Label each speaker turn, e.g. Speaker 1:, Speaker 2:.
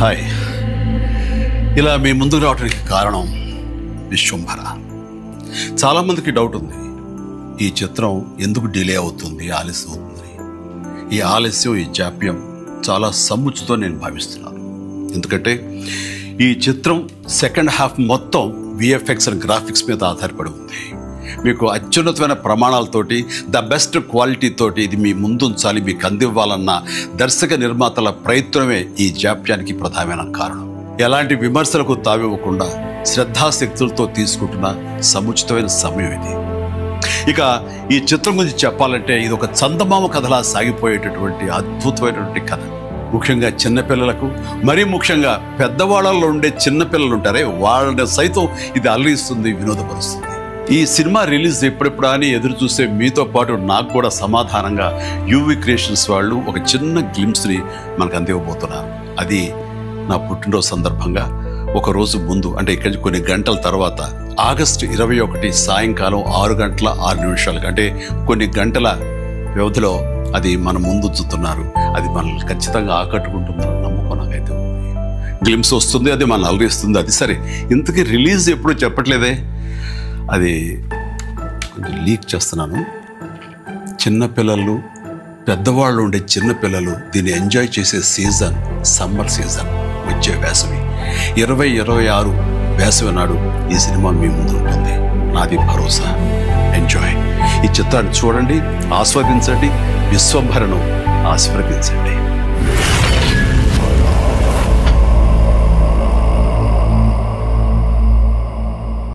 Speaker 1: Hi, ఇలా మీ ముందుకు రావడానికి కారణం విశ్వంభర. చాలామందికి డౌట్ ఉంది, ఈ చిత్రం ఎందుకు డిలే అవుతుంది, ఆలస్యం అవుతుంది. ఈ ఆలస్యం, ఈ జాప్యం చాలా సముచితో నేను భావిస్తున్నాను. ఎందుకంటే ఈ చిత్రం సెకండ్ హాఫ్ మొత్తం విఎఫ్ఎక్స్ అండ్ గ్రాఫిక్స్ మీద ఆధారపడి ఉంది. మీకు అత్యున్నతమైన ప్రమాణాలతోటి, ద బెస్ట్ క్వాలిటీతోటి ఇది మీ ముందుంచాలి, మీకు అందివ్వాలన్న దర్శక నిర్మాతల ప్రయత్నమే ఈ జాప్యానికి ప్రధానమైన కారణం. ఎలాంటి విమర్శలకు తావివ్వకుండా శ్రద్ధాశక్తులతో తీసుకుంటున్న సముచితమైన సమయం ఇది. ఇక ఈ చిత్రం గురించి చెప్పాలంటే ఇది ఒక చందమామ కథలా సాగిపోయేటటువంటి అద్భుతమైనటువంటి కథ. ముఖ్యంగా చిన్నపిల్లలకు, మరీ ముఖ్యంగా పెద్దవాళ్ళలో ఉండే చిన్నపిల్లలు ఉంటారే, వాళ్ళని సైతం ఇది అలరిస్తుంది, వినోదపరుస్తుంది. ఈ సినిమా రిలీజ్ ఎప్పుడెప్పుడా అని ఎదురు చూసే మీతో పాటు నాకు కూడా సమాధానంగా యూవి క్రియేషన్స్ వాళ్ళు ఒక చిన్న గ్లింప్స్ని మనకు అందివ్వబోతున్నారు. అది నా పుట్టినరోజు సందర్భంగా ఒక రోజు ముందు, అంటే ఇక్కడి కొన్ని గంటల తర్వాత ఆగస్టు 21 సాయంకాలం 6:06 అంటే కొన్ని గంటల వ్యవధిలో అది మన ముందు చూస్తున్నారు. అది మనల్ని ఖచ్చితంగా ఆకట్టుకుంటుందని నమ్మకం నాకైతే ఉంది. గ్లింప్స్ వస్తుంది, అది మనల్ని అలరిస్తుంది. అది సరే, ఇంతకీ రిలీజ్ ఎప్పుడు చెప్పట్లేదే, అది కొంచెం లీక్ చేస్తున్నాను. చిన్నపిల్లలు, పెద్దవాళ్ళు ఉండే చిన్నపిల్లలు దీన్ని ఎంజాయ్ చేసే సీజన్ సమ్మర్ సీజన్, వచ్చే వేసవి 2026 వేసవి నాడు ఈ సినిమా మీ ముందు ఉంటుంది. నాది భరోసా. ఎంజాయ్. ఈ చిత్రాన్ని చూడండి, ఆస్వాదించండి, విశ్వంభరను ఆశీర్వదించండి.